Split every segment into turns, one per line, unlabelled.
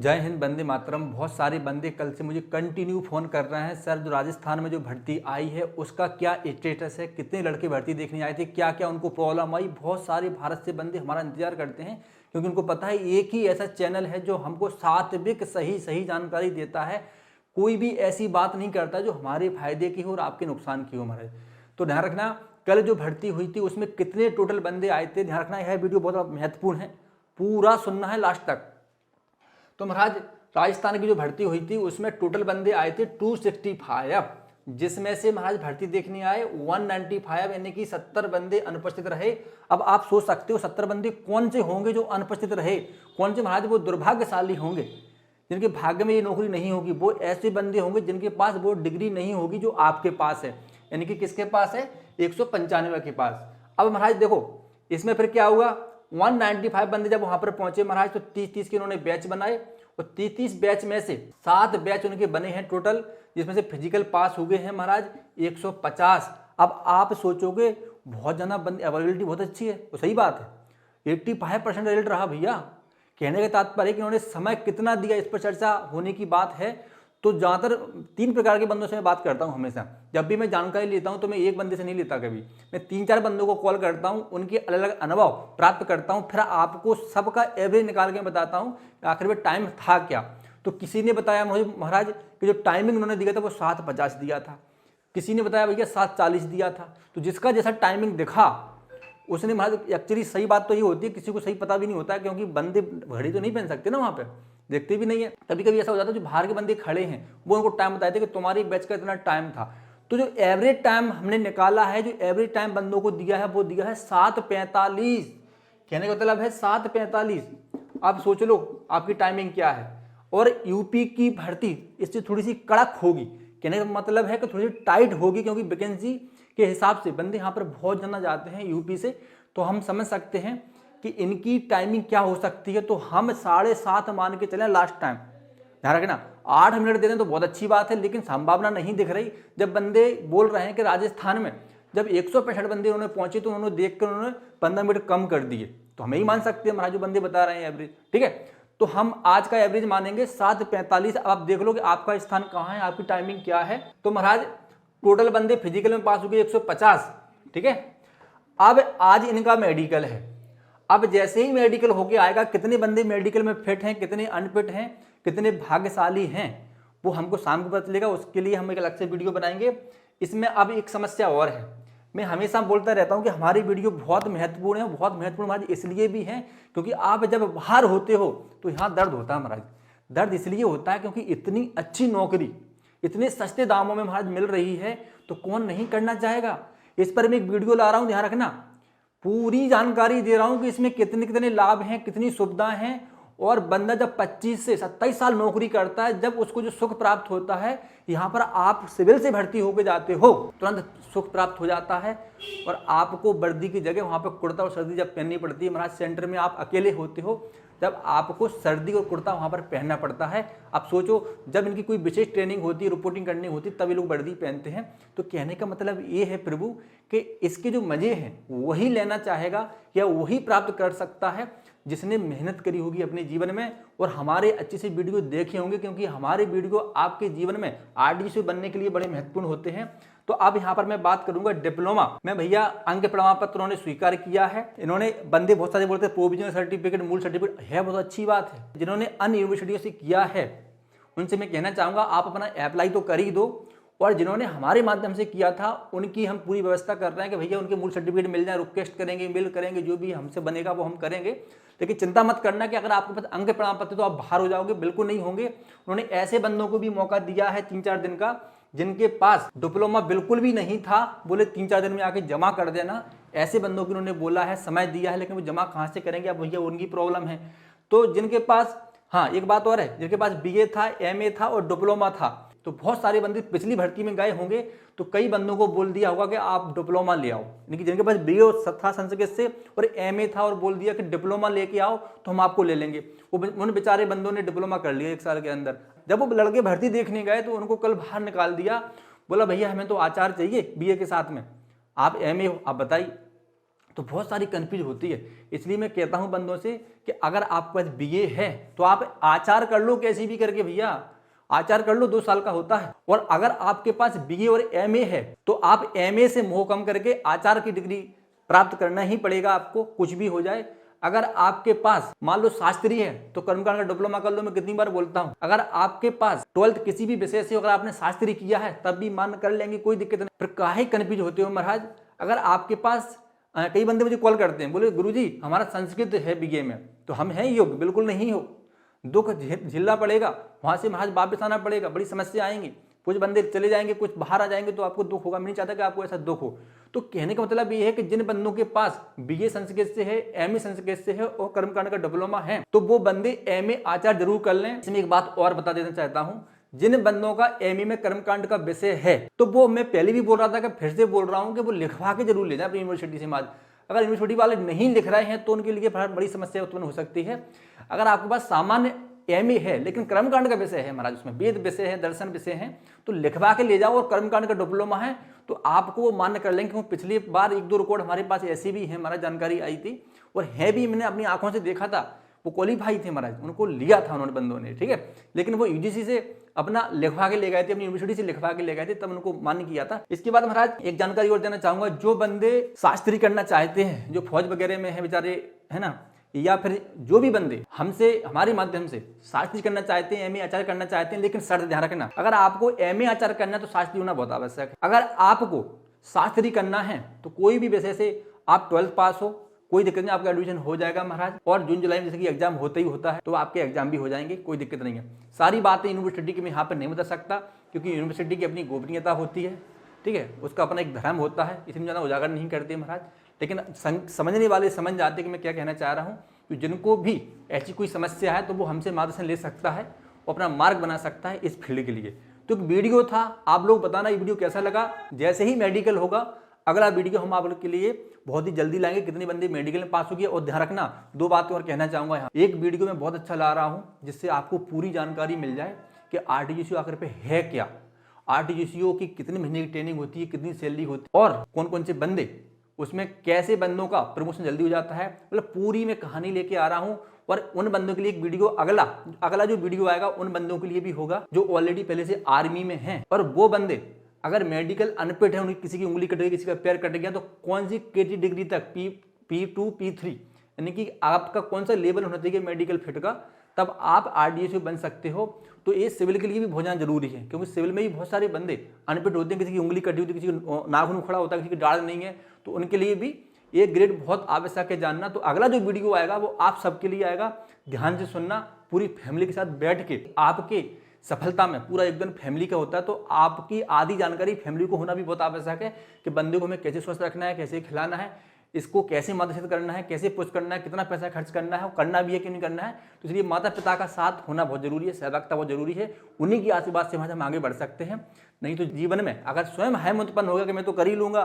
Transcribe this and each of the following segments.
जय हिंद, वंदे मातरम। बहुत सारे बंदे कल से मुझे कंटिन्यू फ़ोन कर रहे हैं, सर जो राजस्थान में जो भर्ती आई है उसका क्या स्टेटस है, कितने लड़के भर्ती देखने आए थे, क्या क्या उनको प्रॉब्लम आई। बहुत सारे भारत से बंदे हमारा इंतजार करते हैं क्योंकि उनको पता है एक ही ऐसा चैनल है जो हमको सात्विक सही जानकारी देता है। कोई भी ऐसी बात नहीं करता जो हमारे फायदे की हो और आपके नुकसान की हो महाराज। तो ध्यान रखना, कल जो भर्ती हुई थी उसमें कितने टोटल बंदे आए थे। ध्यान रखना, यह वीडियो बहुत महत्वपूर्ण है, पूरा सुनना है लास्ट तक। तो महाराज राजस्थान की जो भर्ती हुई थी उसमें टोटल बंदे आए थे 265, जिसमें से महाराज भर्ती देखने आए 195, यानी कि 70 बंदे अनुपस्थित रहे। अब आप सोच सकते हो 70 बंदे कौन से होंगे जो अनुपस्थित रहे, कौन से महाराज वो दुर्भाग्यशाली होंगे जिनके भाग्य में ये नौकरी नहीं होगी। वो ऐसे बंदे होंगे जिनके पास वो डिग्री नहीं होगी जो आपके पास है, यानी कि किसके पास है, 195 के पास। अब महाराज देखो इसमें फिर क्या हुआ, 195 बंदे जब वहां पर पहुंचे महाराज तो 30-30 के उन्होंने बैच बनाए और 30-30 बैच में से 7 बैच उनके बने हैं टोटल, जिसमें से फिजिकल पास हो गए हैं महाराज 150। अब आप सोचोगे बहुत ज़्यादा बंदे, अवेलेबिलिटी बहुत अच्छी है, तो सही बात है, 85% रिजल्ट रहा भैया। कहने का तात्पर्य कि उन्होंने समय कितना दिया इस पर चर्चा होने की बात है। तो ज़्यादातर 3 प्रकार के बंदों से मैं बात करता हूँ हमेशा। जब भी मैं जानकारी लेता हूँ तो मैं एक बंदे से नहीं लेता, कभी मैं 3-4 बंदों को कॉल करता हूँ, उनके अलग अलग अनुभव प्राप्त करता हूँ, फिर आपको सबका एवरेज निकाल के बताता हूँ आखिर में टाइम था क्या। तो किसी ने बताया मुझे महाराज कि जो टाइमिंग उन्होंने दिया था वो 7:50 दिया था, किसी ने बताया भैया 7:40 दिया था। तो जिसका जैसा टाइमिंग दिखा उसने महाराज, एक्चुअली सही बात तो ये होती है, किसी को सही पता भी नहीं होता है क्योंकि बंदे घड़ी तो नहीं पहन सकते ना, वहाँ पे देखते भी नहीं है। कभी कभी ऐसा हो जाता है जो बाहर के बंदे खड़े हैं वो उनको टाइम बताए थे कि तुम्हारी बैच का इतना टाइम था। तो जो एवरेज टाइम हमने निकाला है, जो एवरेज टाइम बंदों को दिया है वो दिया है 7:45। कहने का मतलब है 7:45। आप सोच लो आपकी टाइमिंग क्या है। और यूपी की भर्ती इससे थोड़ी सी कड़क होगी, कहने का मतलब है कि थोड़ी सी टाइट होगी क्योंकि वैकेंसी के हिसाब से बंदे यहाँ पर बहुत ज़्यादा जाते हैं यूपी से। तो हम समझ सकते हैं कि इनकी टाइमिंग क्या हो सकती है। तो हम 7:30 मान के चलें लास्ट टाइम। ध्यान रखना, 8 मिनट दे दें तो बहुत अच्छी बात है, लेकिन संभावना नहीं दिख रही। जब बंदे बोल रहे हैं कि राजस्थान में जब 165 बंदे उन्होंने पहुंचे तो उन्होंने देख कर उन्होंने 15 मिनट कम कर दिए, तो हमें ही मान सकते हैं महाराज जो बंदे बता रहे हैं एवरेज। ठीक है, तो हम आज का एवरेज मानेंगे 7:45। अब आप देख लो कि आपका स्थान कहाँ है, आपकी टाइमिंग क्या है। तो महाराज टोटल बंदे फिजिकल में पास हो गए 150। ठीक है, अब आज इनका मेडिकल है। अब जैसे ही मेडिकल होके आएगा, कितने बंदे मेडिकल में फिट हैं, कितने अनफिट हैं, कितने भाग्यशाली हैं, वो हमको शाम को पता चलेगा। उसके लिए हम एक अलग से वीडियो बनाएंगे। इसमें अब एक समस्या और है, मैं हमेशा बोलता रहता हूं कि हमारी वीडियो बहुत महत्वपूर्ण है। बहुत महत्वपूर्ण महाराज इसलिए भी है क्योंकि आप जब बाहर होते हो तो यहाँ दर्द होता है महाराज। दर्द इसलिए होता है क्योंकि इतनी अच्छी नौकरी इतने सस्ते दामों में महाराज मिल रही है, तो कौन नहीं करना चाहेगा। इस पर मैं एक वीडियो ला रहा हूं, ध्यान रखना, पूरी जानकारी दे रहा हूं कि इसमें कितने कितने लाभ हैं, कितनी सुविधाएं हैं। और बंदा जब 25 से 27 साल नौकरी करता है, जब उसको जो सुख प्राप्त होता है, यहाँ पर आप सिविल से भर्ती होकर जाते हो तुरंत सुख प्राप्त हो जाता है। और आपको वर्दी की जगह वहाँ पर कुर्ता और सर्दी जब पहननी पड़ती है महाराज, सेंटर में आप अकेले होते हो, जब आपको सर्दी और कुर्ता वहाँ पर पहनना पड़ता है। आप सोचो जब इनकी कोई विशेष ट्रेनिंग होती है, रिपोर्टिंग करनी होती है, तब ये लोग वर्दी पहनते हैं। तो कहने का मतलब ये है प्रभु कि इसके जो मजे हैं वही लेना चाहेगा या वही प्राप्त कर सकता है जिसने मेहनत करी होगी अपने जीवन में और हमारे अच्छे से वीडियो देखे होंगे, क्योंकि हमारे वीडियो आपके जीवन में आरडीसी बनने के लिए बड़े महत्वपूर्ण होते हैं। तो अब यहाँ पर मैं बात करूंगा डिप्लोमा में। भैया अंग प्रमाण पत्र उन्होंने स्वीकार किया है। इन्होंने बंदे बहुत सारे बोलते हैं प्रोविजनल सर्टिफिकेट, मूल सर्टिफिकेट है, बहुत अच्छी बात है। जिन्होंने अन्य यूनिवर्सिटियों से किया है उनसे मैं कहना चाहूंगा आप अपना अप्लाई तो कर ही दो। और जिन्होंने हमारे माध्यम से किया था उनकी हम पूरी व्यवस्था कर रहे हैं कि भैया उनके मूल सर्टिफिकेट मिल जाए, रिक्वेस्ट करेंगे, मेल करेंगे, जो भी हमसे बनेगा वो हम करेंगे। लेकिन चिंता मत करना कि अगर आपके पास अंग प्रमाण पत्र तो आप बाहर हो जाओगे, बिल्कुल नहीं होंगे। उन्होंने ऐसे बंदों को भी मौका दिया है 3-4 दिन का जिनके पास डिप्लोमा बिल्कुल भी नहीं था, बोले 3-4 दिन में आके जमा कर देना। ऐसे बंदों को उन्होंने बोला है, समय दिया है, लेकिन वो जमा कहाँ से करेंगे अब भैया, उनकी प्रॉब्लम है। तो जिनके पास, हाँ एक बात और है, जिनके पास बीए था, एमए था और डिप्लोमा था, तो बहुत सारे बंदे पिछली भर्ती में गए होंगे, तो कई बंदों को बोल दिया होगा कि आप डिप्लोमा ले आओ। यानी कि जिनके पास बीए था संस्कृत से और एमए था और बोल दिया कि डिप्लोमा लेके आओ तो हम आपको ले लेंगे, वो उन बेचारे बंदों ने डिप्लोमा कर लिया 1 साल के अंदर। जब वो लड़के भर्ती देखने गए तो उनको कल बाहर निकाल दिया, बोला भैया हमें तो आचार चाहिए बीए के साथ में, आप एमए हो आप बताइए। तो बहुत सारी कंफ्यूज होती है। इसलिए मैं कहता हूं बंदों से कि अगर आपके पास बीए है तो आप आचार कर लो कैसी भी करके भैया, आचार कर लो, 2 साल का होता है। और अगर आपके पास बीए और एमए है तो आप एमए से मोह कम करके आचार की डिग्री प्राप्त करना ही पड़ेगा आपको, कुछ भी हो जाए। अगर आपके पास मान लो शास्त्री है तो कर्मकांड का डिप्लोमा कर लो, मैं कितनी बार बोलता हूं। अगर आपके पास 12th किसी भी विषय से अगर आपने शास्त्री किया है तब भी मान कर लेंगे, कोई दिक्कत नहीं। फिर काहे कंफ्यूज होते हो महाराज। अगर आपके पास कई बंदे मुझे कॉल करते हैं, बोले गुरुजी हमारा संस्कृत है बीए में, तो हम हैं योग्य? बिल्कुल नहीं हो, दुख झेलना पड़ेगा, वहां से महाराज वापस आना पड़ेगा, बड़ी समस्या आएंगी, कुछ बंदे चले जाएंगे, कुछ बाहर आ जाएंगे, तो आपको दुख होगा। मैं नहीं चाहता कि आपको ऐसा दुख हो। तो कहने का मतलब ये है कि जिन बंदों के पास बीए संस्कृत से है, एमए संस्कृत से है और कर्मकांड का डिप्लोमा है, तो वो बंदे एमए आचार जरूर कर लें। इसमें एक बात और बता देना चाहता हूं, जिन बंदों का एमए में कर्मकांड का विषय है, तो वो मैं पहले भी बोल रहा था कि फिर से बोल रहा हूं कि वो लिखवा के जरूर ले जाए अपनी यूनिवर्सिटी से। अगर यूनिवर्सिटी वाले नहीं लिख रहे हैं तो उनके लिए बड़ी समस्या उत्पन्न हो सकती है। अगर आपके पास सामान्य एमए है लेकिन कर्मकांड का विषय है महाराज, उसमें वेद विषय है, दर्शन विषय है, तो लिखवा के ले जाओ। और कर्मकांड का डिप्लोमा है तो आपको वो मान्य कर लेंगे। क्योंकि पिछली बार 1-2 रिकॉर्ड हमारे पास ऐसी भी है, हमारा जानकारी आई थी और है भी, मैंने अपनी आंखों से देखा था, वो क्वालिफाई थे महाराज, उनको लिया था उन्होंने बंदों ने, ठीक है। लेकिन वो यूजीसी से अपना लिखवा के ले गए थे, अपनी यूनिवर्सिटी से लिखवा के ले गए थे, तब उनको मान्य किया था। इसके बाद महाराज एक जानकारी और देना चाहूंगा, जो बंदे शास्त्री करना चाहते हैं, जो फौज वगैरह में है बेचारे, है ना, या फिर जो भी बंदे हमसे हमारे माध्यम से शास्त्री करना चाहते हैं, एमए आचार्य करना चाहते हैं, लेकिन शर्त ध्यान रखना, अगर आपको एमए आचार्य करना है तो शास्त्री होना बहुत आवश्यक है। अगर आपको शास्त्री करना है तो कोई भी विषय से आप 12th पास हो, कोई दिक्कत नहीं, आपका एडमिशन हो जाएगा महाराज। और जून जुलाई में जैसे कि एग्जाम होता ही होता है, तो आपके एग्जाम भी हो जाएंगे, कोई दिक्कत नहीं है। सारी बातें यूनिवर्सिटी की मैं यहाँ पर नहीं बता सकता, क्योंकि यूनिवर्सिटी की अपनी गोपनीयता होती है, ठीक है, उसका अपना एक धर्म होता है, इसमें ज़्यादा उजागर नहीं करते महाराज। लेकिन समझने वाले समझ जाते हैं कि मैं क्या कहना चाह रहा हूँ। तो जिनको भी ऐसी कोई समस्या है तो वो हमसे मार्गदर्शन ले सकता है और अपना मार्ग बना सकता है इस फील्ड के लिए। तो एक वीडियो था, आप लोग बताना ये वीडियो कैसा लगा। जैसे ही मेडिकल होगा अगला वीडियो हम आप लोग के लिए बहुत ही जल्दी लाएंगे, कितने बंदे मेडिकल में पास हो गए। और ध्यान रखना, 2 बातें और कहना चाहूंगा यहाँ। एक वीडियो में बहुत अच्छा ला रहा हूँ जिससे आपको पूरी जानकारी मिल जाए कि आरटीजीसीओ आखिर पे है क्या, आरटीजीसीओ की कितने महीने की ट्रेनिंग होती है, कितनी सैलरी होती है, और कौन कौन से बंदे उसमें, कैसे बंदों का प्रमोशन जल्दी हो जाता है। मतलब पूरी मैं कहानी लेके आ रहा हूं। और उन बंदों के लिए एक वीडियो अगला जो वीडियो आएगा उन बंदों के लिए भी होगा जो ऑलरेडी पहले से आर्मी में हैं। और वो बंदे अगर मेडिकल अनफिट है, उनकी किसी की उंगली कट गई, किसी का पैर कट गया, तो कौन सी केटी डिग्री तक, P2 P3, यानी कि आपका कौन सा लेवल होना चाहिए मेडिकल फिट का, तब आप आरडीएसओ बन सकते हो। तो ये सिविल के लिए भी बहुत जरूरी है, क्योंकि सिविल में भी बहुत सारे बंदे अनफिट होते हैं, किसी की उंगली कटी होती है, किसी का नाखून खड़ा होता है, किसी की दाढ़ नहीं है, तो उनके लिए भी ये ग्रेड बहुत आवश्यक है जानना। तो अगला जो वीडियो आएगा वो आप सबके लिए आएगा, ध्यान से सुनना, पूरी फैमिली के साथ बैठ के। आपके सफलता में पूरा योगदान फैमिली का होता है, तो आपकी आधी जानकारी फैमिली को होना भी बहुत आवश्यक है कि बंदे को हमें कैसे स्वस्थ रखना है, कैसे खिलाना है, इसको कैसे मार्गदर्शित करना है, कैसे पुश करना है, कितना पैसा खर्च करना है, करना भी है कि नहीं करना है। तो इसलिए माता पिता का साथ होना बहुत जरूरी है, सहभागिता बहुत जरूरी है। उन्हीं की आशीर्वाद से हम आगे बढ़ सकते हैं। नहीं तो जीवन में अगर स्वयं हम उत्पन्न होगा कि मैं तो कर ही लूंगा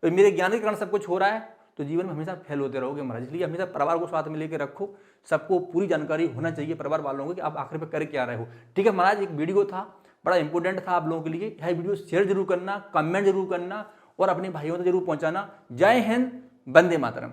और मेरे ज्ञान के कारण सब कुछ हो रहा है, तो जीवन में हमेशा फेल होते रहोगे महाराज। इसलिए हमेशा परिवार को साथ में लेकर रखो, सबको पूरी जानकारी होना चाहिए परिवार वालों को कि आप आखिर पे कर क्या रहे हो। ठीक है महाराज, एक वीडियो था, बड़ा इंपॉर्टेंट था आप लोगों के लिए। यह वीडियो शेयर जरूर करना, कमेंट जरूर करना और अपने भाइयों तक जरूर पहुंचाना। जय हिंद, वंदे मातरम।